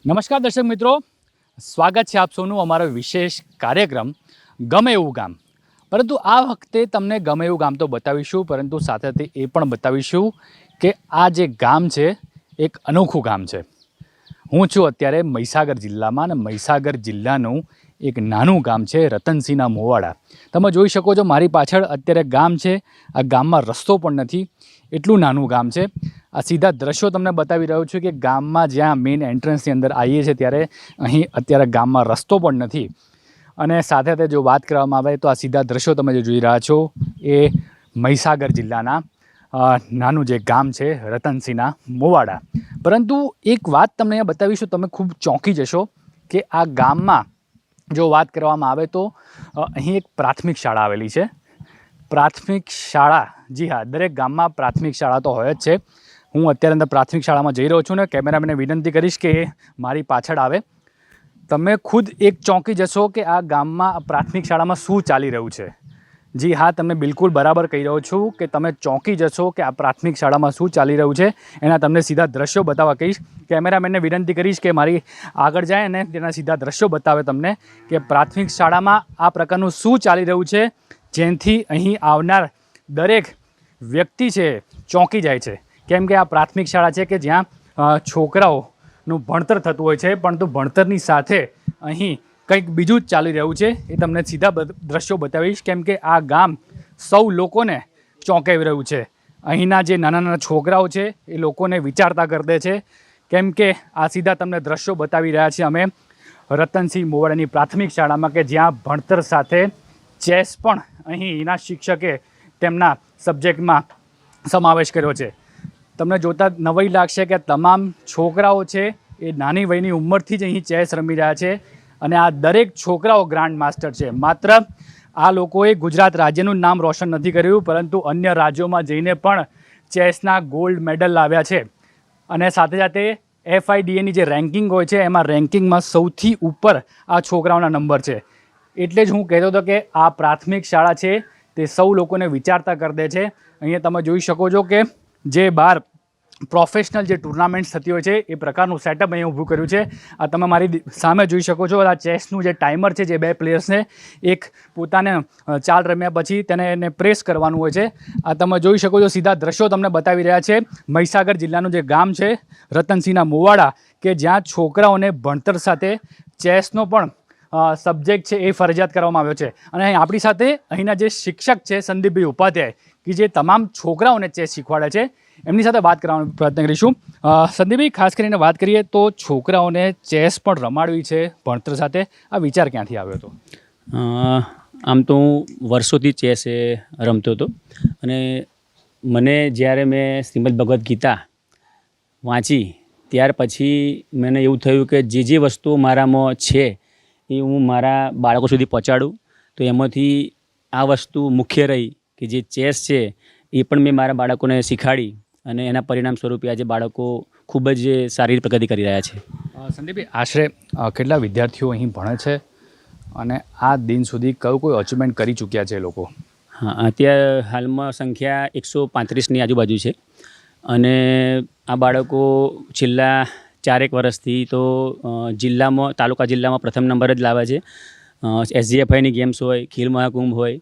નમસ્કાર દર્શક મિત્રો, સ્વાગત છે આપ સૌનું અમારો વિશેષ કાર્યક્રમ ગમે એવું ગામ. પરંતુ આ વખતે તમને ગમે એવું ગામ તો બતાવીશું, પરંતુ સાથે એ પણ બતાવીશું કે આ જે ગામ છે એક અનોખું ગામ છે. હું છું અત્યારે મહીસાગર જિલ્લામાં, અને મહીસાગર જિલ્લાનું એક નાનું ગામ છે રતનસિંહના મોવાડા. તમે જોઈ શકો છો મારી પાછળ અત્યારે ગામ છે. આ ગામમાં રસ્તો પણ નથી, એટલું નાનું ગામ છે. આ સીધા દ્રશ્યો તમને બતાવી રહ્યો છું કે ગામમાં જ્યાં મેઇન એન્ટ્રન્સની અંદર આવીએ છીએ ત્યારે અહીં અત્યારે ગામમાં રસ્તો પણ નથી. અને સાથે જો વાત કરવામાં આવે તો આ સીધા દ્રશ્યો તમે જે જોઈ રહ્યા છો એ મહીસાગર જિલ્લાના નાનું જે ગામ છે રતનસિંહના મોવાડા. પરંતુ એક વાત તમને અહીંયા બતાવીશું, તમે ખૂબ ચોંકી જશો કે આ ગામમાં જો વાત કરવામાં આવે તો અહીં એક પ્રાથમિક શાળા આવેલી છે. પ્રાથમિક શાળા, જી હા, દરેક ગામમાં પ્રાથમિક શાળા તો હોય જ છે. હું અત્યારે અંદર પ્રાથમિક શાળામાં જઈ રહ્યો છું ને કેમેરામેનને વિનંતી કરીશ કે મારી પાછળ આવે. તમે ખુદ એક ચોંકી જશો કે આ ગામમાં પ્રાથમિક શાળામાં શું ચાલી રહ્યું છે. જી હા, તમને બિલકુલ બરાબર કહી રહ્યો છું કે તમે ચોંકી જશો કે આ પ્રાથમિક શાળામાં શું ચાલી રહ્યું છે. એના તમને સીધા દ્રશ્યો બતાવવા કહીશ. કેમેરામેનને વિનંતી કરીશ કે મારી આગળ જાય અને તેના સીધા દ્રશ્યો બતાવે તમને કે પ્રાથમિક શાળામાં આ પ્રકારનું શું ચાલી રહ્યું છે, જેનાથી અહીં આવનાર દરેક વ્યક્તિ છે ચોંકી જાય છે. કેમ કે આ પ્રાથમિક શાળા છે કે જ્યાં છોકરાઓનું ભણતર થતું હોય છે, પરંતુ ભણતરની સાથે અહીં કંઈક બીજું જ ચાલી રહ્યું છે. એ તમને સીધા દ્રશ્યો બતાવીશ. કેમ કે આ ગામ સૌ લોકોને ચોંકાવી રહ્યું છે. અહીંના જે નાના નાના છોકરાઓ છે એ લોકોને વિચારતા કરી દે છે. કેમ કે આ સીધા તમને દ્રશ્યો બતાવી રહ્યા છીએ અમે રતનસિંહ મોવાડાની પ્રાથમિક શાળામાં, કે જ્યાં ભણતર સાથે ચેસ પણ અહીંના શિક્ષકે તેમના સબ્જેક્ટમાં સમાવેશ કર્યો છે. તમને જોતાં નવાઈ લાગશે કે તમામ છોકરાઓ છે એ નાની વયની ઉંમરથી જ અહીં ચેસ રમી રહ્યા છે. અને આ દરેક છોકરાઓ ગ્રાન્ડ માસ્ટર છે. માત્ર આ લોકોએ ગુજરાત રાજ્યનું નામ રોશન નથી કર્યું, પરંતુ અન્ય રાજ્યોમાં જઈને પણ ચેસના ગોલ્ડ મેડલ લાવ્યા છે. અને સાથે સાથે FIDAની જે રેન્કિંગ હોય છે એમાં રેન્કિંગમાં સૌથી ઉપર આ છોકરાઓના નંબર છે. એટલે જ હું કહેતો હતો કે આ પ્રાથમિક શાળા છે તે સૌ લોકોને વિચારતા કરી દે છે. અહીંયા તમે જોઈ શકો છો કે જે બહાર પ્રોફેશનલ જે ટુર્નામેન્ટ્સ થતી હોય છે એ પ્રકારનું સેટઅપ અહીંયા ઊભું કર્યું છે. આ તમે મારી સામે જોઈ શકો છો. આ ચેસનું જે ટાઈમર છે, જે બે પ્લેયર્સને એક પોતાને ચાલ રમ્યા પછી એને પ્રેસ કરવાનું હોય છે. આ તમે જોઈ શકો છો, સીધા દ્રશ્યો તમને બતાવી રહ્યા છે મહીસાગર જિલ્લાનું જે ગામ છે રતનસિંહના મોવાડા, કે જ્યાં છોકરાઓને ભણતર સાથે ચેસનો પણ સબ્જેક્ટ છે એ ફરજિયાત કરવામાં આવ્યો છે. અને આપણી સાથે અહીંના જે શિક્ષક છે સંદીપભાઈ ઉપાધ્યાય, કે જે તમામ છોકરાઓને ચેસ શીખવાડે છે, એમની સાથે વાત કરવાનો પ્રયત્ન કરીશું. સંદીપભાઈ, ખાસ કરીને વાત કરીએ તો છોકરાઓને ચેસ પણ રમાડવી છે ભણતર સાથે, આ વિચાર ક્યાંથી આવ્યો હતો? આમ તો હું વર્ષોથી ચેસ રમતો હતો, અને મને જ્યારે મેં શ્રીમદ ભગવદ્ ગીતા વાંચી ત્યાર પછી મને એવું થયું કે જે વસ્તુઓ મારામાં છે એ હું મારા બાળકો સુધી પહોંચાડું. તો એમાંથી આ વસ્તુ મુખ્ય રહી કે જે ચેસ છે એ પણ મેં મારા બાળકોને શીખવાડી, અને એના પરિણામ સ્વરૂપે આજે બાળકો ખૂબ જ સારી પ્રગતિ કરી રહ્યા છે. સંદીપભાઈ, આશરે કેટલા વિદ્યાર્થીઓ અહીં ભણે છે અને આ દિન સુધી કયું કોઈ અચીવમેન્ટ કરી ચૂક્યા છે લોકો? હા, અત્યારે હાલમાં સંખ્યા 135ની આજુબાજુ છે. અને આ બાળકો છેલ્લા 4 વર્ષથી તો જિલ્લામાં, તાલુકા જિલ્લામાં પ્રથમ નંબર જ લાવે છે. SGFIની ગેમ્સ હોય, ખેલ મહાકુંભ હોય,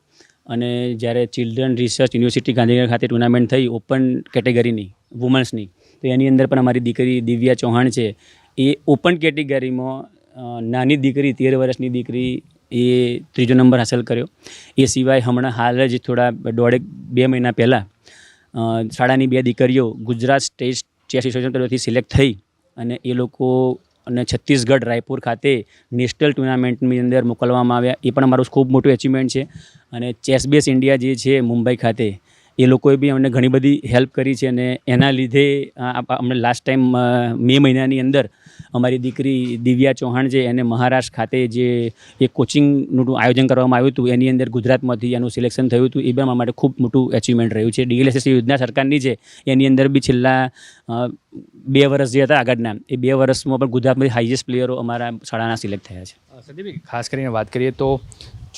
અને જ્યારે ચિલ્ડ્રન રિસર્ચ યુનિવર્સિટી ગાંધીનગર ખાતે ટુર્નામેન્ટ થઈ ઓપન કેટેગરીની વુમન્સની, તો એની અંદર પણ અમારી દીકરી દિવ્યા ચૌહાણ છે એ ઓપન કેટેગરીમાં નાની દીકરી 13 વર્ષની દીકરી એ 3જો નંબર હાંસલ કર્યો. એ સિવાય હમણાં હાલ જ થોડા 1.5-2 મહિના પહેલાં શાળાની 2 દીકરીઓ ગુજરાત સ્ટેટ ચેસ એસોસિએશન તરફથી સિલેક્ટ થઈ, અને એ લોકો અને છત્તીસગઢ રાયપુર ખાતે નેશનલ ટુર્નામેન્ટની અંદર મોકલવામાં આવ્યા. એ પણ અમારું ખૂબ મોટું એચિવમેન્ટ છે. અને ચેસ બેસ ઇન્ડિયા જે છે મુંબઈ ખાતે, એ લોકોએ બી અમને ઘણી બધી હેલ્પ કરી છે. અને એના લીધે અમને લાસ્ટ ટાઈમ મે મહિનાની અંદર અમારી દીકરી દિવ્યા ચૌહાણ છે એને મહારાષ્ટ્ર ખાતે જે એક કોચિંગનું આયોજન કરવામાં આવ્યું હતું એની અંદર ગુજરાતમાંથી એનું સિલેક્શન થયું હતું. એ બી અમારા માટે ખૂબ મોટું એચિવમેન્ટ રહ્યું છે. DLSS યોજના સરકારની છે એની અંદર બી છેલ્લા 2 વર્ષ જે હતા આગળના, એ 2 વર્ષમાં પણ ગુજરાતમાંથી હાઈએસ્ટ પ્લેયરો અમારા શાળાના સિલેક્ટ થયા છે. સંદીપભાઈ, ખાસ કરીને વાત કરીએ તો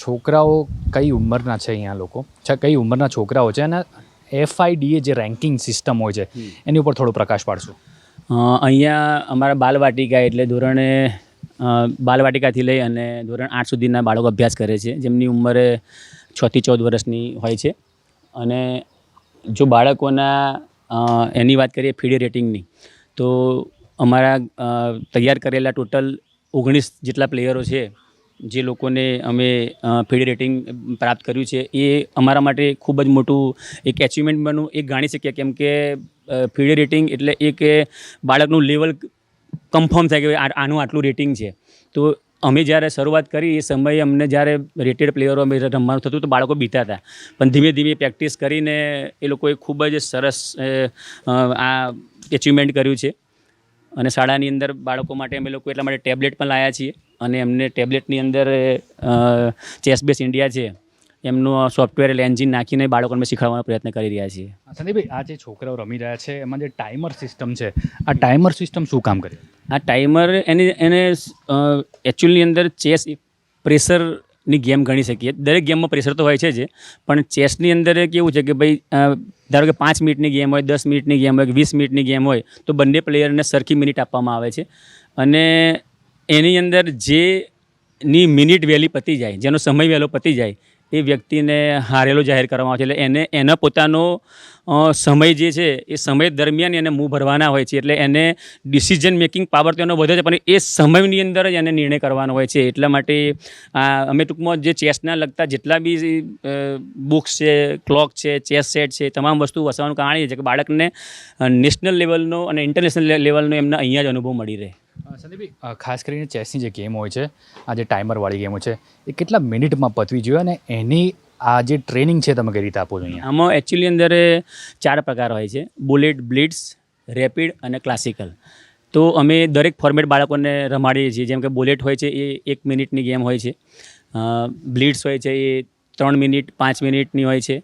છોકરાઓ કઈ ઉંમરના છે અહીંયા લોકો, કઈ ઉંમરના છોકરાઓ છે, અને FIDA જે રેન્કિંગ સિસ્ટમ હોય છે એની ઉપર થોડો પ્રકાશ પાડશું. અહીંયા અમારા બાલવાટિકા એટલે બાલવાટિકાથી લઈ અને ધોરણ 8 સુધીના બાળકો અભ્યાસ કરે છે, જેમની ઉંમરે 6 થી 14 વર્ષની હોય છે. અને જો બાળકોના એની વાત કરીએ ફીડ રેટિંગની, તો અમારા તૈયાર કરેલા ટોટલ 19 જેટલા પ્લેયરો છે, જે લોકોને અમે ફીડ રેટિંગ પ્રાપ્ત કર્યું છે, એ અમારા માટે ખૂબ જ મોટું એક એચિવમેન્ટ બનવું એક ગણી શકીએ. કેમ કે ફીડ રેટિંગ એટલે એક બાળકનું લેવલ કન્ફર્મ થાય કે આનું આટલું રેટિંગ છે. તો અમે જ્યારે શરૂઆત કરી એ સમયે અમને જ્યારે રેટેડ પ્લેયરો અમે રમવાનું થતું તો બાળકો બીતા હતા, પણ ધીમે ધીમે પ્રેક્ટિસ કરીને એ લોકોએ ખૂબ જ સરસ આ એચિવમેન્ટ કર્યું છે. અને શાળાની અંદર બાળકો માટે અમે લોકો એટલા માટે ટેબ્લેટ પણ લાવ્યા છીએ, અને એમને ટેબ્લેટની અંદર ચેસબેસ ઇન્ડિયા છે એમનું સોફ્ટવેર એન્જિન નાખીને બાળકોને શીખવાડવાનો પ્રયત્ન કરી રહ્યા છીએ. સંદીપભાઈ, આ જે છોકરાઓ રમી રહ્યા છે એમાં જે ટાઈમર સિસ્ટમ છે, આ ટાઈમર સિસ્ટમ શું કામ કરે? આ ટાઈમર એને એકચ્યુઅલની અંદર ચેસ પ્રેશરની ગેમ ગણી શકીએ. દરેક ગેમમાં પ્રેશર તો હોય છે જ, પણ ચેસની અંદર કેવું છે કે ભાઈ ધારો કે 5 મિનિટની ગેમ હોય, 10 મિનિટની ગેમ હોય, 20 મિનિટની ગેમ હોય, તો બંને પ્લેયરને સરખી મિનિટ આપવામાં આવે છે. અને એની અંદર જેની મિનિટ વહેલી પતી જાય, જેનો સમય વહેલો પતી જાય, એ વ્યક્તિને હારેલો જાહેર કરવામાં આવે છે. એટલે એના પોતાનો સમય જે છે એ સમય દરમિયાન એને મૂવ ભરવાના હોય છે. એટલે એને ડિસિઝન મેકિંગ પાવર તો એનો વધે છે, પણ એ સમયની અંદર જ એને નિર્ણય કરવાનો હોય છે. એટલા માટે અમે ટૂંકમાં જે ચેસના લગતા જેટલા બી બુક્સ છે, ક્લોક છે, ચેસ સેટ છે, તમામ વસ્તુ વસાવવાનું કારણ એ છે કે બાળકને નેશનલ લેવલનો અને ઇન્ટરનેશનલ લેવલનો એમને અહીંયા જ અનુભવ મળી રહે. સંદીપભાઈ, ખાસ કરીને ચેસની જે ગેમ હોય છે, આ જે ટાઈમરવાળી ગેમો છે, એ કેટલા મિનિટમાં પતવી જોઈએ અને એની આ જે ટ્રેનિંગ છે તમે કઈ રીતે આપો છો અહીંયા? આમાં એકચ્યુઅલી અંદર 4 પ્રકાર હોય છે: બુલેટ, બ્લિટ્સ, રેપિડ અને ક્લાસિકલ. તો અમે દરેક ફોર્મેટ બાળકોને રમાડીએ છીએ. જેમ કે બુલેટ હોય છે એ 1 મિનિટની ગેમ હોય છે, બ્લિટ્સ હોય છે એ 3 મિનિટ 5 મિનિટની હોય છે,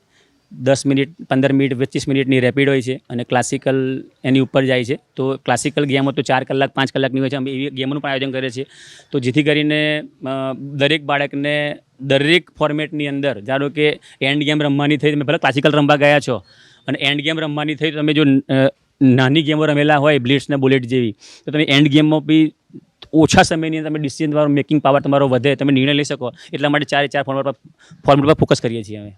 10 મિનિટ 15 મિનિટ 25 મિનિટની રેપિડ હોય છે, અને ક્લાસિકલ એની ઉપર જાય છે. તો ક્લાસિકલ ગેમો તો 4 કલાક 5 કલાકની હોય છે. અમે એવી ગેમોનું પણ આયોજન કરીએ છીએ, તો જેથી કરીને દરેક બાળકને દરેક ફોર્મેટની અંદર, ધારો કે એન્ડ ગેમ રમવાની થઈ, તમે ભલે ક્લાસિકલ રમવા ગયા છો અને એન્ડ ગેમ રમવાની થઈ, તો તમે જો નાની ગેમો રમેલા હોય બ્લિટ્સ ને બુલેટ જેવી, તો તમે એન્ડ ગેમમાં બી ઓછા સમયની અંદર તમે ડિસિઝન તમારો મેકિંગ પાવર તમારો વધે, તમે નિર્ણય લઈ શકો. એટલા માટે 4 ફોર્મેટ પર ફોકસ કરીએ છીએ અમે.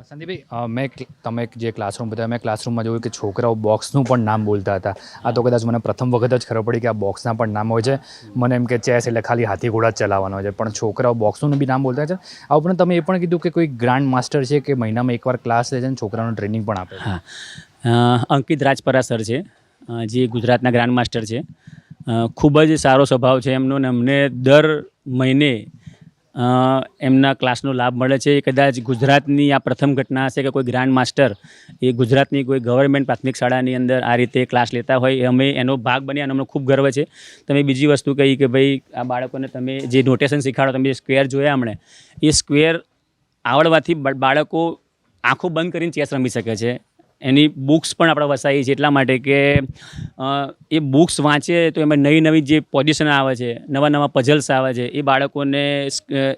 સંદીપભાઈ, તમે જે ક્લાસરૂમ બતાવ્યા, મેં ક્લાસરૂમમાં જોયું કે છોકરાઓ બોક્સનું પણ નામ બોલતા હતા. આ તો કદાચ મને પ્રથમ વખત જ ખબર પડી કે આ બોક્સના પણ નામ હોય છે. મને એમ કે ચેસ એટલે ખાલી હાથી ઘોડા જ ચલાવવાનો હોય છે, પણ છોકરાઓ બોક્સનું બી નામ બોલતા છે. આ ઉપરાંત તમે એ પણ કીધું કે કોઈ ગ્રાન્ડ માસ્ટર છે કે મહિનામાં એકવાર ક્લાસ લે છે અને છોકરાઓને ટ્રેનિંગ પણ આપે છે. હા, અંકિત રાજપરા સર છે, જે ગુજરાતના ગ્રાન્ડ માસ્ટર છે. ખૂબ જ સારો સ્વભાવ છે એમનો, ને અમને દર મહિને એમના ક્લાસનો લાભ મળે છે. કદાચ ગુજરાતની આ પ્રથમ ઘટના હશે કે કોઈ ગ્રાન્ડ માસ્ટર એ ગુજરાતની કોઈ ગવર્મેન્ટ પ્રાથમિક શાળાની અંદર આ રીતે ક્લાસ લેતા હોય. અમે એનો ભાગ બન્યા અને અમને ખૂબ ગર્વ છે. તમે બીજી વસ્તુ કહી કે ભાઈ આ બાળકોને તમે જે નોટેશન શીખાડો, તમે જે સ્ક્વેર જોયા હમણે, એ સ્ક્વેર આવડવાથી બાળકો આંખો બંધ કરીને ચેસ રમી શકે છે. એની બુક્સ પણ આપણે વસાવી છે એટલા માટે કે એ બુક્સ વાંચે તો એમાં નવી નવી જે પોઝિશન આવે છે, નવા નવા પઝલ્સ આવે છે, એ બાળકોને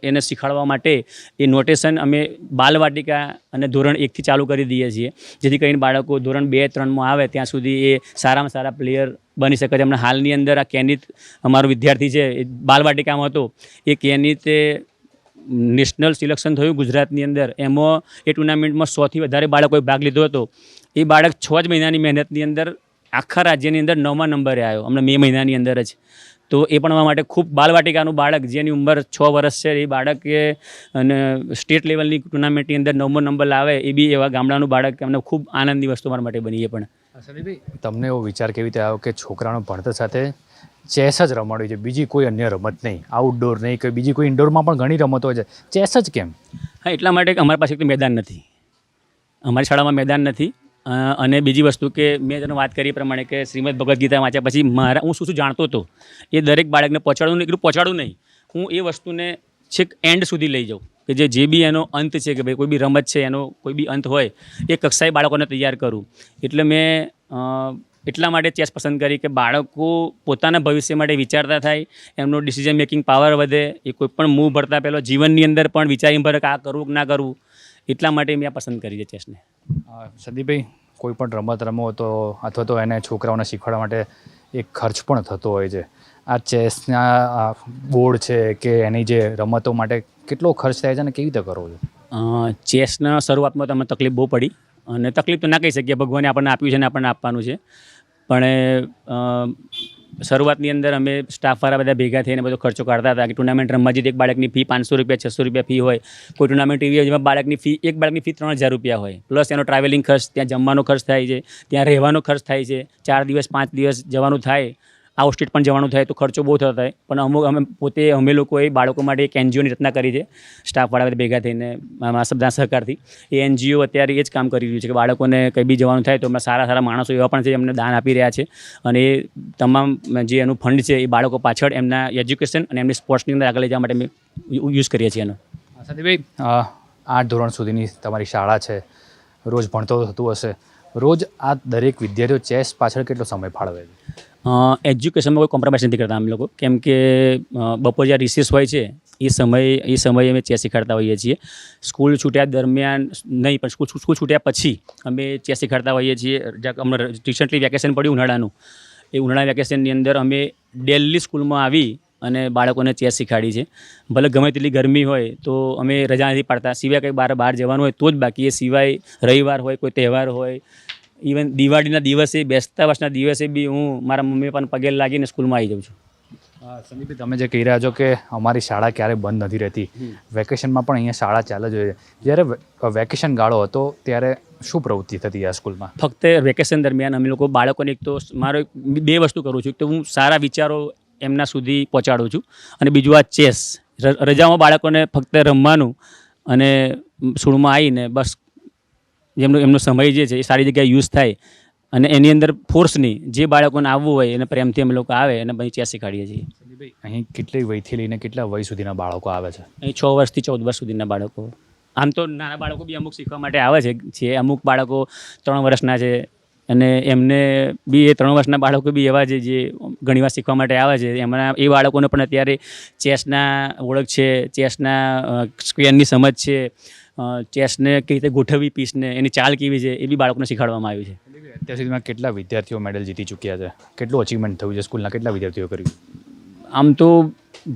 એને શીખવાડવા માટે એ નોટેશન અમે બાલવાટિકા અને ધોરણ 1થી ચાલુ કરી દઈએ છીએ, જેથી કરીને બાળકો ધોરણ 2-3માં આવે ત્યાં સુધી એ સારામાં સારા પ્લેયર બની શકે છે. હમણાં હાલની અંદર આ કેનિત અમારો વિદ્યાર્થી છે, એ બાલવાટિકામાં હતો, એ કેનિતે નેશનલ સિલેક્શન થયું ગુજરાતની અંદર. એમાં એ ટુર્નામેન્ટમાં 100થી વધારે બાળકોએ ભાગ લીધો હતો. એ બાળક 6 જ મહિનાની મહેનતની અંદર આખા રાજ્યની અંદર 9મા નંબરે આવ્યો, હમણાં મે મહિનાની અંદર જ. તો એ પણ અમારા માટે ખૂબ, બાલવાટિકાનું બાળક જેની ઉંમર 6 વર્ષ છે, એ બાળકે અને સ્ટેટ લેવલની ટુર્નામેન્ટની અંદર 9મો નંબર લાવે, એ બી એવા ગામડાનું બાળક, અમને ખૂબ આનંદની વસ્તુ અમારા માટે બની. એ પણ સંદીપભાઈ, તમને એવો વિચાર કેવી રીતે આવ્યો કે છોકરાનો ભણતર સાથે ચેસ જ રમાડવી છે, બીજી કોઈ અન્ય રમત નહીં, આઉટડોર નહીં, કે બીજી કોઈ ઇન્ડોરમાં પણ ઘણી રમતો હોય છે, ચેસ જ કેમ? હા, એટલા માટે કે અમારી પાસે એક મેદાન નથી, અમારી શાળામાં મેદાન નથી. અને બીજી વસ્તુ કે મેં જેને વાત કરી એ પ્રમાણે કે શ્રીમદ ભગવદ્ ગીતા વાંચ્યા પછી હું શું જાણતો હતો એ દરેક બાળકને પહોંચાડવું નહીં, એટલું પહોંચાડવું નહીં, હું એ વસ્તુને છેક એન્ડ સુધી લઈ જાઉં, કે જે બી એનો અંત છે, કે ભાઈ કોઈ બી રમત છે એનો કોઈ બી અંત હોય, એ કક્ષાએ બાળકોને તૈયાર કરું. એટલે મેં એટલા માટે ચેસ પસંદ કરી કે બાળકો પોતાના ભવિષ્ય માટે વિચારતા થાય, એમનો ડિસિઝન મેકિંગ પાવર વધે, એ કોઈ પણ મૂવ ભરતા પહેલાં જીવનની અંદર પણ વિચારી ભરે કે આ કરવું કે ના કરવું. એટલા માટે મેં આ પસંદ કરી છે ચેસને. સંદીપભાઈ, કોઈ પણ રમત રમો તો અથવા તો એને છોકરાઓને શીખવાડવા માટે એક ખર્ચ પણ થતો હોય છે. આ ચેસના બોર્ડ છે કે એની જે રમતો માટે કેટલો ખર્ચ થાય છે અને કેવી રીતે કરો છો? ચેસના શરૂઆતમાં તમને તકલીફ બહુ પડી, અને તકલીફ તો ના કહી શકીએ, ભગવાને આપણને આપ્યું છે ને આપણને આપવાનું છે. પણ શરૂઆતની અંદર અમે સ્ટાફવાળા બધા ભેગા થઈને બધો ખર્ચો કાઢતા હતા કે ટુર્નામેન્ટ રમવા જઈએ એક બાળકની ફી 500 રૂપિયા 600 રૂપિયા ફી હોય. કોઈ ટુર્નામેન્ટ એવી હોય જેમાં એક બાળકની ફી 3000 રૂપિયા હોય, પ્લસ એનો ટ્રાવેલિંગ ખર્ચ, ત્યાં જમવાનો ખર્ચ થાય છે, ત્યાં રહેવાનો ખર્ચ થાય છે, 4 દિવસ 5 દિવસ જવાનું થાય, આઉટ સ્ટેટ પણ જવાનું થાય, તો ખર્ચો બહુ થતો થાય. પણ અમે લોકોએ બાળકો માટે એક એનજીઓની રચના કરી છે, સ્ટાફવાળા બધા ભેગા થઈને બધા સહકારથી. એ એનજીઓ અત્યારે એ જ કામ કરી રહ્યું છે કે બાળકોને કંઈ બી જવાનું થાય તો સારા સારા માણસો એવા પણ છે એમને દાન આપી રહ્યા છે, અને એ તમામ જે એનું ફંડ છે એ બાળકો પાછળ એમના એજ્યુકેશન અને એમની સ્પોર્ટ્સની અંદર આગળ લઈ જવા માટે અમે યુઝ કરીએ છીએ એનો. સંદીપભાઈ, 8 ધોરણ સુધીની તમારી શાળા છે, રોજ ભણતો થતું હશે, રોજ આ દરેક વિદ્યાર્થીઓ ચેસ પાછળ કેટલો સમય ફાળવે છે? એજ્યુકેશનમાં કોઈ કોમ્પ્રોમાઇઝ નથી કરતા અમે લોકો, કેમ કે બપોર જ્યારે રિસેસ હોય છે એ સમયે અમે ચેસ શીખવાડતા હોઈએ છીએ. સ્કૂલ છૂટ્યા દરમિયાન નહીં, પણ સ્કૂલ છૂટ્યા પછી અમે ચેસ શીખવાડતા હોઈએ છીએ. હમણાં રિસન્ટલી વેકેશન પડ્યું ઉનાળાનું, એ ઉનાળા વેકેશનની અંદર અમે ડેલી સ્કૂલમાં આવી અને બાળકોને ચેસ શીખવાડી છે. ભલે ગમે તેટલી ગરમી હોય તો અમે રજા નથી પાડતા, સિવાય કંઈ બહાર જવાનું હોય તો જ, બાકી એ સિવાય રવિવાર હોય, કોઈ તહેવાર હોય, ઇવન દિવાળીના દિવસે, બેસતા વર્ષના દિવસે બી હું મારા મમ્મી પપ્પાને પગે લાગીને સ્કૂલમાં આવી જાઉં છું. સંદીપભાઈ, તમે જે કહી રહ્યા છો કે અમારી શાળા ક્યારેય બંધ નથી રહેતી, વેકેશનમાં પણ અહીંયા શાળા ચાલે જ હોય, જ્યારે વેકેશન ગાળો હતો ત્યારે શું પ્રવૃત્તિ થતી આ સ્કૂલમાં? ફક્ત વેકેશન દરમિયાન અમે લોકો બાળકોને એક તો મારો 2 વસ્તુ કરું છું. એક તો હું સારા વિચારો એમના સુધી પહોંચાડું છું, અને બીજું આ ચેસ. રજામાં બાળકોને ફક્ત રમવાનું અને સ્કૂલમાં આવીને બસ એમનો સમય જે છે એ સારી જગ્યાએ યુઝ થાય, અને એની અંદર ફોર્સની જે બાળકોને આવવું હોય એને પ્રેમથી અમે લોકો આવે અને પછી ચેસ શીખવાડીએ છીએ. સંદીપભાઈ, અહીં કેટલી વયથી લઈને કેટલા વય સુધીના બાળકો આવે છે? અહીં 6 વર્ષથી 14 વર્ષ સુધીના બાળકો. આમ તો નાના બાળકો બી અમુક શીખવા માટે આવે છે. અમુક બાળકો 3 વર્ષના છે, અને એમને બી એ 3 વર્ષના બાળકો બી એવા છે જે ઘણીવાર શીખવા માટે આવે છે. એ બાળકોને પણ અત્યારે ચેસના ઓળખ છે, ચેસના સ્ક્વેરની સમજ છે, ચેસને કઈ રીતે ગોઠવવી, પીસને એની ચાલ કેવી છે, એ બી બાળકોને શીખવાડવામાં આવ્યું છે. અત્યાર સુધીમાં કેટલા વિદ્યાર્થીઓ મેડલ જીતી ચૂક્યા છે? કેટલું અચીવમેન્ટ થયું છે? સ્કૂલના કેટલા વિદ્યાર્થીઓ કર્યું? આમ તો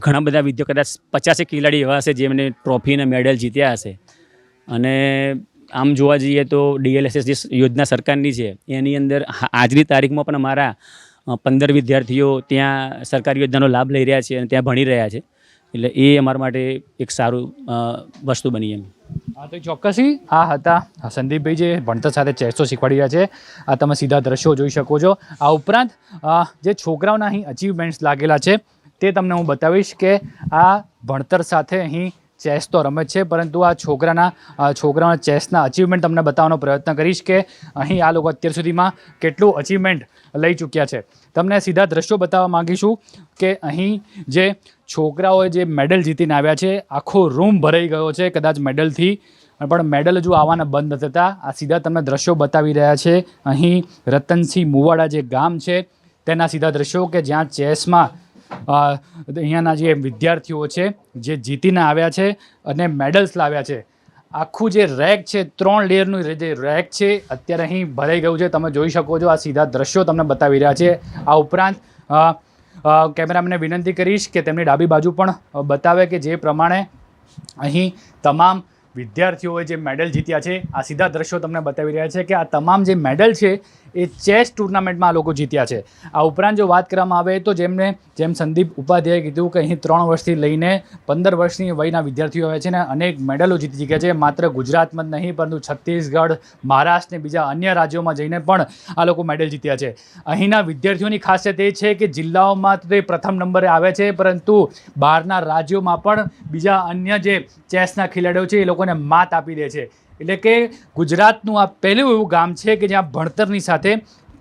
ઘણા બધા કદાચ 50 ખેલાડી એવા હશે જેમને ટ્રોફી અને મેડલ જીત્યા હશે. અને આમ જોવા જઈએ તો DLSS જે યોજના સરકારની છે એની અંદર આજની તારીખમાં પણ અમારા 15 વિદ્યાર્થીઓ ત્યાં સરકારી યોજનાનો લાભ લઈ રહ્યા છે અને ત્યાં ભણી રહ્યા છે. એટલે એ અમારા માટે એક સારું વસ્તુ બની એમ. હા, તો ચોક્કસથી આ હતા સંદીપભાઈ જે ભણતર સાથે ચેસો શીખવાડી રહ્યા છે. આ તમે સીધા દ્રશ્યો જોઈ શકો છો. આ ઉપરાંત જે છોકરાઓના અહીં અચીવમેન્ટ્સ લાગેલા છે તે તમને હું બતાવીશ કે આ ભણતર સાથે અહીં ચેસ તો રમે છે, પરંતુ આ છોકરાઓના ચેસના અચીવમેન્ટ તમને બતાવવાનો પ્રયત્ન કરીશ કે અહીં આ લોકો અત્યાર સુધીમાં કેટલું અચીવમેન્ટ લઈ ચૂક્યા છે. તમને સીધા દ્રશ્યો બતાવવા માગીશું કે અહીં જે છોકરાઓએ જે મેડલ જીતીને આવ્યા છે, આખો રૂમ ભરાઈ ગયો છે કદાચ મેડલથી, પણ મેડલ હજુ આવવાના બંધ નથી થતા. આ સીધા તમને દ્રશ્યો બતાવી રહ્યા છે અહીં રતનસિંહ મુવાડા જે ગામ છે તેના સીધા દ્રશ્યો કે જ્યાં ચેસમાં અહીંયાના જે વિદ્યાર્થીઓ છે જે જીતીને આવ્યા છે અને મેડલ્સ લાવ્યા છે. આખું જે રેક છે, 3 લેયરનું જે રેક છે અત્યારે અહીં ભરાઈ ગયું છે. તમે જોઈ શકો છો, આ સીધા દ્રશ્યો તમને બતાવી રહ્યા છે. આ ઉપરાંત કેમેરામેનને વિનંતી કરીશ કે તેમની ડાબી બાજુ પણ બતાવે કે જે પ્રમાણે અહીં તમામ વિદ્યાર્થીઓએ જે મેડલ જીત્યા છે. આ સીધા દ્રશ્યો તમને બતાવી રહ્યા છે કે આ તમામ જે મેડલ છે એ ચેસ ટુર્નામેન્ટમાં આ લોકો જીત્યા છે. આ ઉપરાંત જો વાત કરવામાં આવે તો જેમ સંદીપ ઉપાધ્યાયે કીધું કે અહીં 3 વર્ષથી લઈને 15 વર્ષની વયના વિદ્યાર્થીઓ આવે છે ને અનેક મેડલો જીતી ચૂક્યા છે. માત્ર ગુજરાતમાં જ નહીં, પરંતુ છત્તીસગઢ, મહારાષ્ટ્ર ને બીજા અન્ય રાજ્યોમાં જઈને પણ આ લોકો મેડલ જીત્યા છે. અહીંના વિદ્યાર્થીઓની ખાસિયત એ છે કે જિલ્લાઓમાં તો તે પ્રથમ નંબરે આવે છે, પરંતુ બહારના રાજ્યોમાં પણ બીજા અન્ય જે ચેસના ખેલાડીઓ છે એ લોકોને માત આપી દે છે. એટલે કે ગુજરાતનું આ પહેલું એવું ગામ છે કે જ્યાં ભણતરની સાથે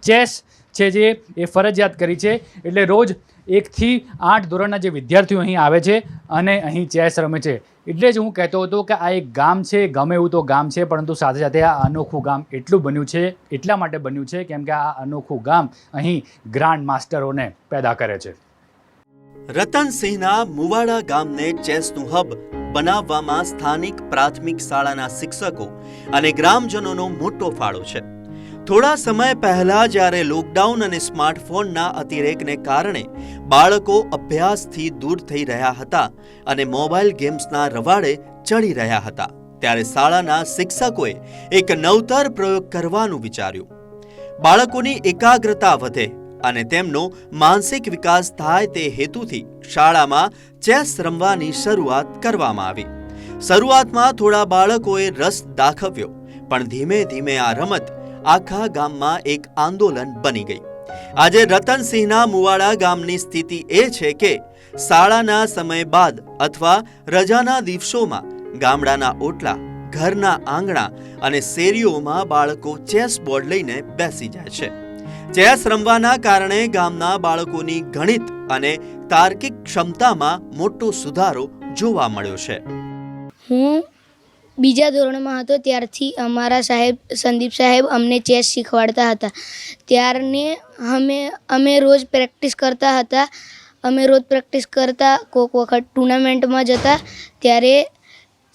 ચેસ છે જે એ ફરજિયાત કરી છે. એટલે રોજ 1 થી 8 ધોરણના જે વિદ્યાર્થીઓ અહીં આવે છે અને અહીં ચેસ રમે છે. એટલે જ હું કહેતો હતો કે આ એક ગામ છે, ગમે એવું તો ગામ છે, પરંતુ સાથે સાથે આ અનોખું ગામ એટલા માટે બન્યું છે કેમ કે આ અનોખું ગામ અહીં ગ્રાન્ડ માસ્ટરોને પેદા કરે છે. રતનસિંહના મુવાડા ગામને ચેસનું હબ બનાવવામાં સ્થાનિક પ્રાથમિક શાળાના શિક્ષકો અને ગ્રામજનોનો મોટો ફાળો છે. થોડા સમય પહેલા જ્યારે લોકડાઉન અને સ્માર્ટફોનના અતિરેકને કારણે બાળકો અભ્યાસથી દૂર થઈ રહ્યા હતા અને મોબાઈલ ગેમ્સના રવાડે ચડી રહ્યા હતા, ત્યારે શાળાના શિક્ષકોએ એક નવતર પ્રયોગ કરવાનું વિચાર્યું. બાળકોની એકાગ્રતા વધે અને તેમનો માનસિક વિકાસ થાય તે હેતુથી શાળામાં ચેસ રમવાની શરૂઆત કરવામાં આવી. શરૂઆતમાં થોડા બાળકોએ રસ દાખવ્યો, પણ ધીમે ધીમે આ રમત આખા ગામમાં એક આંદોલન બની ગઈ. આજે રતનસિંહના મુવાડા ગામની સ્થિતિ એ છે કે શાળાના સમય બાદ અથવા રજાના દિવસોમાં ગામડાના ઓટલા, ઘરના આંગણા અને શેરીઓમાં બાળકો ચેસ બોર્ડ લઈને બેસી જાય છે. ચેસ રમવાના કારણે ગામના બાળકોની ગણિત અને તાર્કિક ક્ષમતામાં મોટો સુધારો જોવા મળ્યો છે. હું બીજા ધોરણમાં હતો ત્યારથી અમારા સાહેબ સંદીપ સાહેબ અમને ચેસ શીખવાડતા હતા. ત્યારને અમે રોજ પ્રેક્ટિસ કરતા હતા. કોઈક વખત ટુર્નામેન્ટમાં જતા ત્યારે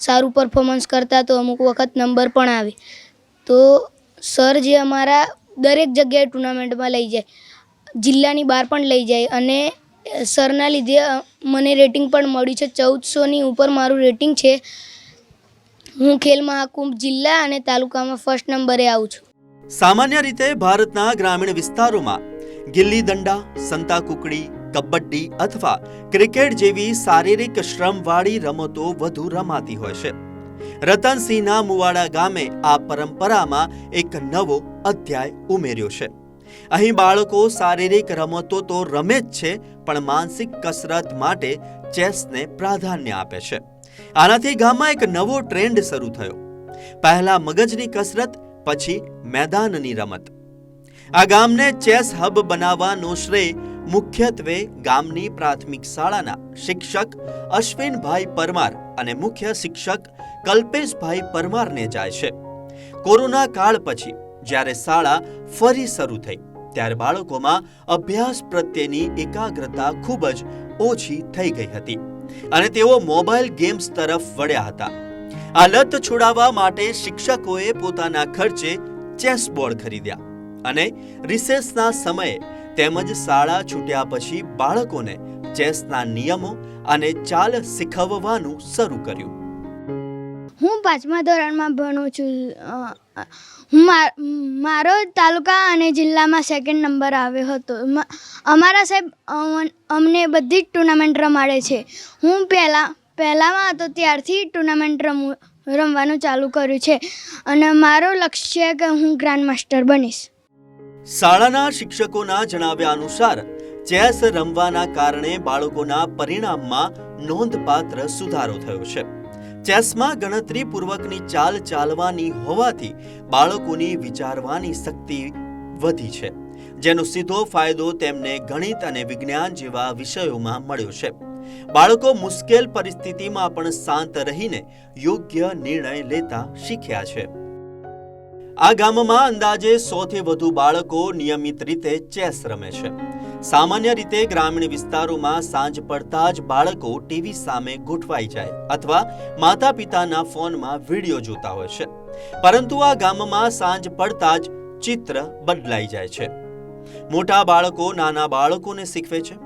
સારું પરફોર્મન્સ કરતા તો અમુક વખત નંબર પણ આવે. તો સર જે અમારા દરેક જગ્યાએ ટુર્નામેન્ટમાં લઈ જાય, જિલ્લાની બહાર પણ લઈ જાય અને સરના લીધે મને રેટિંગ પણ મળ્યું છે. 1400ની ઉપર મારું રેટિંગ છે. હું ખેલ મહાકુંભ જિલ્લા અને તાલુકામાં ફર્સ્ટ નંબરે આવું છું. સામાન્ય રીતે ભારતના ગ્રામીણ વિસ્તારોમાં ગિલ્લી દંડા, સંતાકુકડી, કબડ્ડી અથવા ક્રિકેટ જેવી શારીરિક શ્રમવાળી રમતો વધુ રમાતી હોય છે. રતનસિંહના મુવાડા ગામે આ પરંપરામાં એક નવો અધ્યાય ઉમેર્યો છે. અહીં બાળકો શારીરિક રમતો તો રમે જ છે, પણ માનસિક કસરત માટે ચેસને પ્રાધાન્ય આપે છે. આનાથી ગામમાં એક નવો ટ્રેન્ડ શરૂ થયો. પહેલા મગજની કસરત, પછી મેદાનની રમત. આ ગામને ચેસ હબ બનાવવાનો શ્રેય મુખ્યત્વે ગામની પ્રાથમિક શાળાના શિક્ષક અશ્વિનભાઈ પરમાર અને મુખ્ય શિક્ષક કલ્પેશભાઈ પરમારને જાય છે. કોરોના કાળ પછી જ્યારે શાળા ફરી શરૂ થઈ ત્યારે બાળકોમાં અભ્યાસ પ્રત્યેની એકાગ્રતા ખૂબ જ ઓછી થઈ ગઈ હતી અને તેઓ મોબાઈલ ગેમ્સ તરફ વળ્યા હતા. આ લત છોડાવવા માટે શિક્ષકોએ પોતાના ખર્ચે ચેસ બોર્ડ ખરીદ્યા અને રિસેસના સમયે તેમજ શાળા છૂટ્યા પછી બાળકોને ચેસના નિયમો અને ચાલ શીખવવાનું શરૂ કર્યું. હું 5મા ધોરણમાં ભણું છું. મારો તાલુકા અને જિલ્લામાં 2nd નંબર આવ્યો હતો. અમારા સાહેબ અમને બધી જ ટુર્નામેન્ટ રમાડે છે. હું પહેલામાં હતો ત્યારથી ટુર્નામેન્ટ રમવાનું ચાલુ કર્યું છે અને મારું લક્ષ્ય છે કે હું ગ્રાન્ડ માસ્ટર બનીશ. શાળાના શિક્ષકોના જણાવ્યા અનુસાર ચેસ રમવાના કારણે બાળકોના પરિણામમાં નોંધપાત્ર સુધારો થયો છે. ચેસમાં ગણતરીપૂર્વકની ચાલ ચાલવાની હોવાથી બાળકોની વિચારવાની શક્તિ વધી છે, જેનો સીધો ફાયદો તેમને ગણિત અને વિજ્ઞાન જેવા વિષયોમાં મળ્યો છે. બાળકો મુશ્કેલ પરિસ્થિતિમાં પણ શાંત રહીને યોગ્ય નિર્ણય લેતા શીખ્યા છે. આ ગામમાં અંદાજે 100થી વધુ બાળકો નિયમિત રીતે ચેસ રમે છે. સામાન્ય રીતે ગ્રામીણ વિસ્તારોમાં સાંજ પડતા જ બાળકો ટીવી સામે ગોઠવાઈ જાય અથવા માતા પિતાના ફોનમાં વિડીયો જોતા હોય છે. પરંતુ આ ગામમાં સાંજ પડતા જ ચિત્ર બદલાઈ જાય છે. મોટા બાળકો નાના બાળકોને શીખવે છે.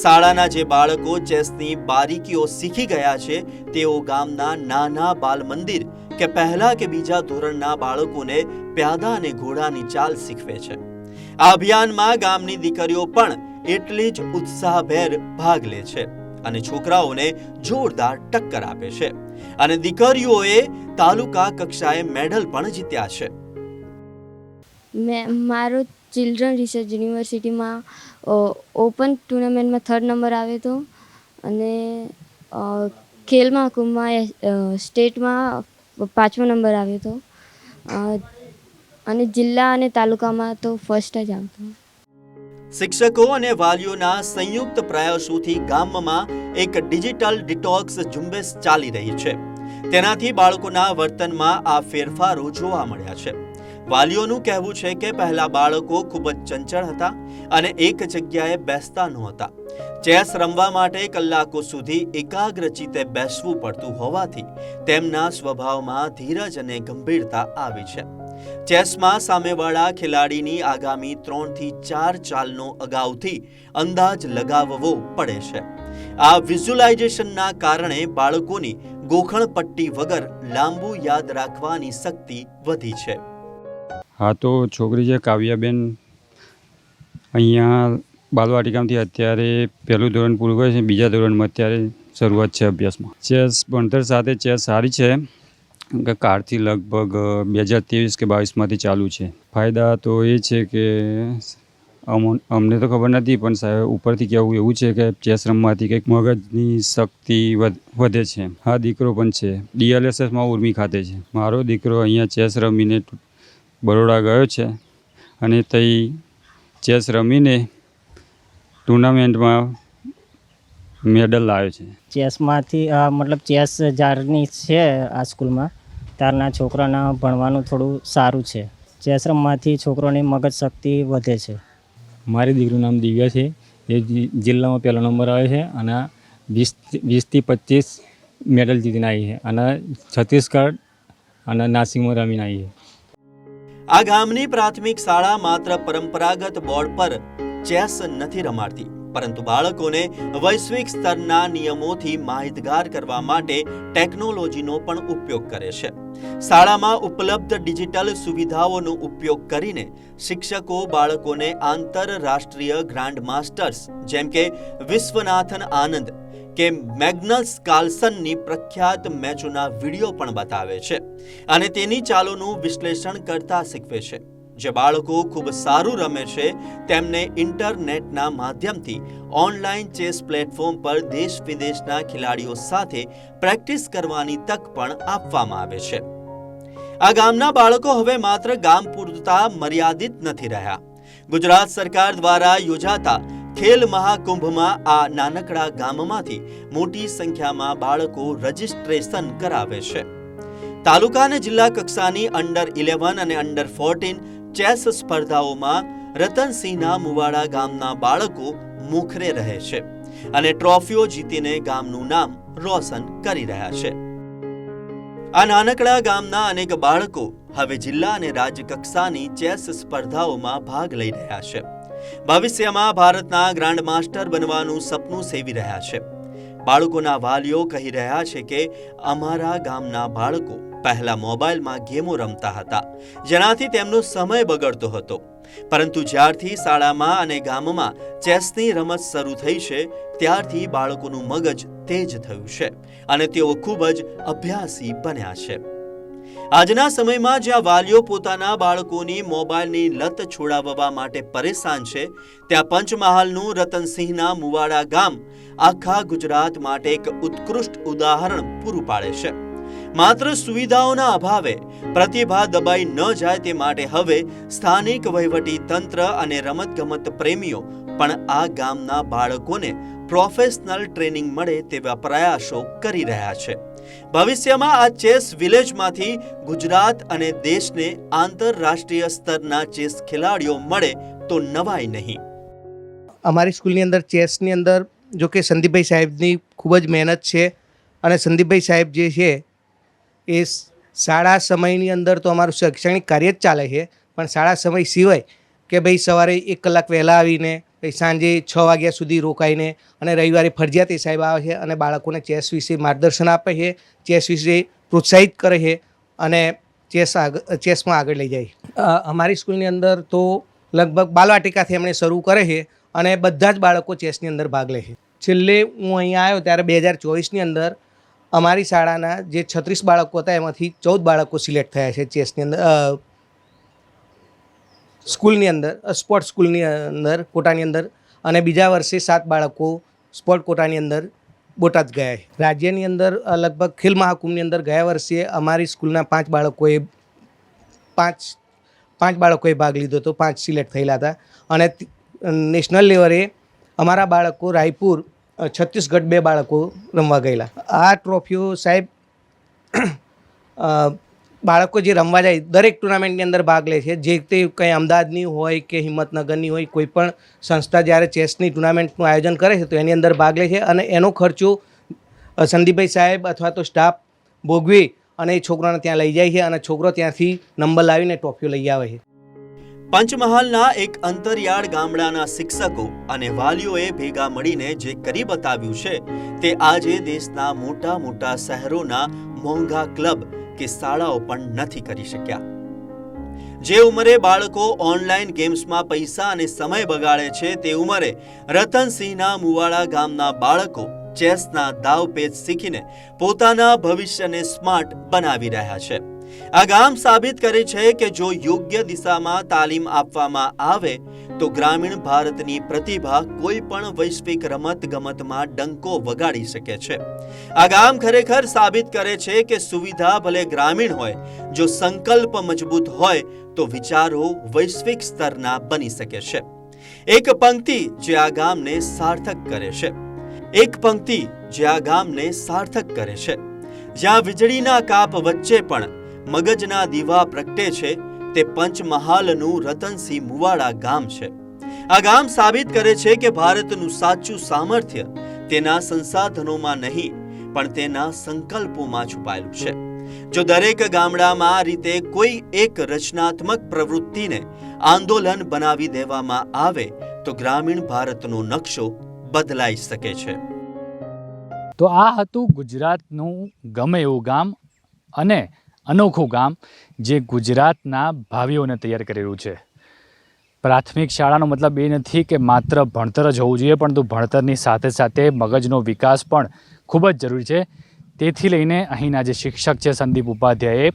શાળાના જે બાળકો ચેસની બારીકીઓ શીખી ગયા છે તેઓ ગામના નાના બાલ મંદિર કે પહેલા કે બીજા ધોરણના બાળકોને પ્યાદા અને ઘોડાની ચાલ શીખવે છે. આ અભિયાનમાં ગામની દીકરીઓ પણ એટલી જ ઉત્સાહભેર ભાગ લે છે અને છોકરાઓને જોરદાર ટક્કર આપે છે અને દીકરીઓએ તાલુકા કક્ષાએ મેડલ પણ જીત્યા છે. મારો ચિલ્ડ્રન રિસર્ચ યુનિવર્સિટીમાં ઓપન ટુર્નામેન્ટમાં 3rd નંબર આવ્યો હતો અને ખેલ મહાકુંભમાં સ્ટેટમાં 5મો નંબર આવ્યો હતો અને જિલ્લા અને તાલુકામાં તો ફર્સ્ટ જ આવતો. શિક્ષકો અને વાલીઓના સંયુક્ત પ્રયાસોથી ગામમાં એક ડિજિટલ ડિટોક્સ ઝુંબેશ ચાલી રહી છે. તેનાથી બાળકોના વર્તનમાં આ ફેરફારો જોવા મળ્યા છે. વાલીઓનું કહેવું છે કે પહેલા બાળકો ખૂબ જ ચંચળ હતા અને એક જગ્યાએ બેસતા નહોતા. ચેસ રમવા માટે કલાકો સુધી એકાગ્રચિત્તે બેસવું પડતું હોવાથી તેમના સ્વભાવમાં ધીરજ અને ગંભીરતા આવી છે. ચેસમાં સામેવાળા ખેલાડીની આગામી 3 થી 4 ચાલનો અગાઉથી અંદાજ લગાવવો પડે છે. આ વિઝ્યુલાઇઝેશનના કારણે બાળકોની ગોખણપટ્ટી વગર લાંબુ યાદ રાખવાની શક્તિ વધી છે. હા, તો છોકરી છે કાવ્યાબેન અહીંયા બાલવાટિકામાંથી અત્યારે પહેલું ધોરણ પૂરું કરે છે, બીજા ધોરણમાં અત્યારે શરૂઆત છે અભ્યાસમાં. ચેસ ભણતર સાથે ચેસ સારી છે કે કારથી લગભગ 2023 કે 22માંથી ચાલુ છે. ફાયદા તો એ છે કે અમને તો ખબર નથી, પણ સાહેબ ઉપરથી કહેવું એવું છે કે ચેસ રમવાથી કંઈક મગજની શક્તિ વધે છે. હા, દીકરો પણ છે, DLSSમાં ઉર્મી ખાતે છે. મારો દીકરો અહીંયા ચેસ રમીને બરોડા ગયો છે અને તઈ ચેસ રમીને ટુર્નામેન્ટમાં મેડલ લાવ્યો છે. ચેસમાંથી મતલબ ચેસ જારની છે આ સ્કૂલમાં, ત્યારના છોકરાના ભણવાનું થોડું સારું છે. ચેસ રમવાથી છોકરોની મગજ શક્તિ વધે છે. મારી દીકરીનું નામ દિવ્યા છે, એ જિલ્લામાં પહેલો નંબર આવે છે અને 20 થી 25 મેડલ જીતીને આવી છે અને છત્તીસગઢ અને નાસિકમાં રમીને આવી છે. આ ગામની પ્રાથમિક શાળા માત્ર પરંપરાગત બોર્ડ પર ચેસ નથી રમાડતી, પરંતુ બાળકોને વૈશ્વિક સ્તરના નિયમોથી માહિતગાર કરવા માટે ટેકનોલોજીનો પણ ઉપયોગ કરે છે. શાળામાં ઉપલબ્ધ ડિજિટલ સુવિધાઓનો ઉપયોગ કરીને શિક્ષકો બાળકોને આંતરરાષ્ટ્રીય ગ્રાન્ડ માસ્ટર્સ જેમ કે વિશ્વનાથન આનંદ કે મેગ્નસ કાર્લસનની પ્રખ્યાત મેચોના વિડીયો પણ બતાવે છે અને તેની ચાલોનું વિશ્લેષણ કરતા શીખવે છે. જે બાળકો ખૂબ સારું રમે છે તેમને ઇન્ટરનેટના માધ્યમથી ઓનલાઈન ચેસ પ્લેટફોર્મ પર દેશ વિદેશના ખેલાડીઓ સાથે પ્રેક્ટિસ કરવાની તક પણ આપવામાં આવે છે. આ ગામના બાળકો હવે માત્ર ગામ પૂરતા મર્યાદિત નથી રહ્યા. ગુજરાત સરકાર દ્વારા યોજાતા ખેલ મહાકુંભમાં આ નાનકડા ગામમાંથી મોટી સંખ્યામાં બાળકો રજીસ્ટ્રેશન કરાવે છે. તાલુકા અને જિલ્લા કક્ષાની અંડર 11 અને અંડર 14 ચેસ સ્પર્ધાઓમાં રતનસિંહના મુવાડા ગામના બાળકો મુખરે રહે છે અને ટ્રોફીઓ જીતીને ગામનું નામ રોશન કરી રહ્યા છે. આ નાનકડા ગામના અનેક બાળકો હવે જિલ્લા અને રાજ્ય કક્ષાની ચેસ સ્પર્ધાઓમાં ભાગ લઈ રહ્યા છે. ભવિષ્યમાં ભારતના ગ્રાન્ડ માસ્ટર બનવાનું સપનું સેવી રહ્યા છે. બાળકોના વાલીઓ કહી રહ્યા છે કે અમારા ગામના બાળકો પહેલા મોબાઈલમાં ગેમો રમતા હતા, જેનાથી તેમનો સમય બગડતો હતો, પરંતુ જ્યારથી શાળામાં અને ગામમાં ચેસની રમત શરૂ થઈ છે ત્યારથી બાળકોનું મગજ તેજ થયું છે અને તેઓ ખૂબ જ અભ્યાસી બન્યા છે. આજના સમયમાં જ્યાં વાલીઓ પોતાના બાળકોની મોબાઈલની લત છોડાવવા માટે પરેશાન છે, ત્યાં પંચમહાલનું રતનસિંહના મુવાડા ગામ આખા ગુજરાત માટે એક ઉત્કૃષ્ટ ઉદાહરણ પૂરું પાડે છે. માત્ર સુવિધાઓના અભાવે પ્રતિભા દબાઈ ન જાય તે માટે હવે સ્થાનિક વહીવટી તંત્ર અને રમતગમત પ્રેમીઓ પણ આ ગામના બાળકોને પ્રોફેશનલ ટ્રેનિંગ મળે તેવા પ્રયાસો કરી રહ્યા છે. ભવિષ્યમાં આ ચેસ વિલેજમાંથી ગુજરાત અને દેશને આંતરરાષ્ટ્રીય સ્તરના ચેસ ખેલાડીઓ મળે તો નવાઈ નહીં. અમારી સ્કૂલની અંદર ચેસની અંદર જો કે સંદીપભાઈ સાહેબની ખૂબ જ મહેનત છે અને સંદીપભાઈ સાહેબ જે છે એ શાળા સમયની અંદર તો અમારું શૈક્ષણિક કાર્ય જ ચાલે છે, પણ શાળા સમય સિવાય કે ભાઈ સવારે 1 કલાક વહેલા આવીને પછી સાંજે 6 વાગ્યા સુધી રોકાઈને અને રવિવારે ફરજિયાત એ સાહેબ આવે છે અને બાળકોને ચેસ વિશે માર્ગદર્શન આપે છે, ચેસ વિશે પ્રોત્સાહિત કરે છે અને ચેસમાં આગળ લઈ જાય. અમારી સ્કૂલની અંદર તો લગભગ બાલવાટિકાથી એમણે શરૂ કરે છે અને બધા જ બાળકો ચેસની અંદર ભાગ લે છે. છેલ્લે હું અહીંયા આવ્યો ત્યારે 2024ની અંદર અમારી શાળાના જે 36 બાળકો હતા એમાંથી 14 બાળકો સિલેક્ટ થયા છે ચેસની અંદર, સ્કૂલની અંદર, સ્પોર્ટ સ્કૂલની અંદર, કોટાની અંદર, અને બીજા વર્ષે 7 બાળકો સ્પોર્ટ કોટાની અંદર બોટાદ ગયા છે. રાજ્યની અંદર લગભગ ખેલ મહાકુંભની અંદર ગયા વર્ષે અમારી સ્કૂલના 5 બાળકોએ ભાગ લીધો હતો, 5 સિલેક્ટ થયેલા હતા અને નેશનલ લેવલે અમારા બાળકો રાયપુર, છત્તીસગઢ 2 બાળકો રમવા ગયેલા. આ ટ્રોફીઓ સાહેબ બાળકો જે રમવા જાય દરેક ટુર્નામેન્ટની અંદર ભાગ લે છે. જે તે કંઈ અમદાવાદની હોય કે હિંમતનગરની હોય, કોઈ પણ સંસ્થા જ્યારે ચેસની ટુર્નામેન્ટનું આયોજન કરે છે તો એની અંદર ભાગ લે છે અને એનો ખર્ચો સંદીપભાઈ સાહેબ અથવા તો સ્ટાફ ભોગવી અને એ છોકરાને ત્યાં લઈ જાય છે અને છોકરો ત્યાંથી નંબર લાવીને ટ્રોફીઓ લઈ આવે છે. પંચમહાલના એક અંતરિયાળ ગામડાના શિક્ષકો અને વાલીઓએ ભેગા મળીને જે કરી બતાવ્યું છે તે આજે દેશના મોટા મોટા શહેરોના મોંઘા ક્લબ કે શાળાઓ પણ નથી કરી શક્યા. જે ઉંમરે બાળકો ઓનલાઈન ગેમ્સમાં પૈસા અને સમય બગાડે છે તે ઉંમરે રતનસિંહના મુવાડા ગામના બાળકો ચેસના દાવપેચ શીખીને પોતાના ભવિષ્યને સ્માર્ટ બનાવી રહ્યા છે. આ ગામ સાબિત કરે છે કે જો યોગ્ય દિશામાં તાલીમ આપવામાં આવે તો ગ્રામીણ ભારતની પ્રતિભા કોઈ પણ વૈશ્વિક રમત ગમતમાં ડંકો વગાડી શકે છે. આ ગામ ખરેખર સાબિત કરે છે કે સુવિધા ભલે ગ્રામીણ હોય, જો સંકલ્પ મજબૂત હોય તો વિચારો વૈશ્વિક સ્તરના બની શકે છે. એક પંક્તિ જે આ ગામને સાર્થક કરે છે, એક પંક્તિ જે આ ગામને સાર્થક કરે છે. જ્યાં વીજળીના કાપ વચ્ચે પણ મગજના દીવા પ્રગટે છે તે પંચમહાલનું રતનસિંહ મુવાડા ગામ છે. આ ગામ સાબિત કરે છે કે ભારતનું સાચું સામર્થ્ય તેના સંસાધનોમાં નહીં પણ તેના સંકલ્પોમાં છુપાયેલું છે. જો દરેક ગામડામાં આ રીતે કોઈ એક રચનાત્મક પ્રવૃત્તિને આંદોલન બનાવી દેવામાં આવે તો ગ્રામીણ ભારતનો નકશો બદલાઈ શકે છે. તો આ હતું ગુજરાતનું ગમે એવું ગામ અને અનોખું ગામ જે ગુજરાતના ભાવિઓને તૈયાર કરી રહ્યું છે. પ્રાથમિક શાળાનો મતલબ એ નથી કે માત્ર ભણતર જ હોવું જોઈએ, પરંતુ ભણતરની સાથે સાથે મગજનો વિકાસ પણ ખૂબ જ જરૂરી છે. તેથી લઈને અહીંના જે શિક્ષક છે સંદીપ ઉપાધ્યાયે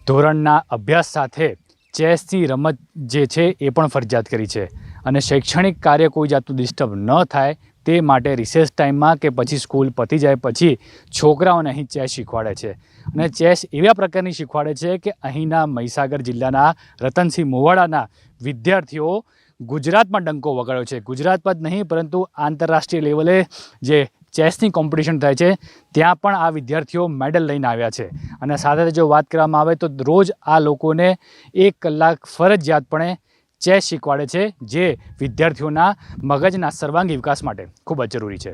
ધોરણના અભ્યાસ સાથે ચેસની રમત જે છે એ પણ ફરજિયાત કરી છે અને શૈક્ષણિક કાર્ય કોઈ જાતનું ડિસ્ટર્બ ન થાય તે માટે રિસેસ ટાઈમમાં કે પછી સ્કૂલ પતી જાય પછી છોકરાઓને અહીં ચેસ શીખવાડે છે. અને ચેસ એવા પ્રકારની શીખવાડે છે કે અહીંના મહીસાગર જિલ્લાના રતનસિંહ મુવાડાના વિદ્યાર્થીઓ ગુજરાતમાં ડંકો વગાડ્યો છે. ગુજરાતમાં જ નહીં પરંતુ આંતરરાષ્ટ્રીય લેવલે જે ચેસની કોમ્પિટિશન થાય છે ત્યાં પણ આ વિદ્યાર્થીઓ મેડલ લઈને આવ્યા છે. અને સાથે જો વાત કરવામાં આવે તો રોજ આ લોકોને 1 કલાક ફરજિયાતપણે ચેસ શીખવાડે છે, જે વિદ્યાર્થીઓના મગજના સર્વાંગી વિકાસ માટે ખૂબ જ જરૂરી છે.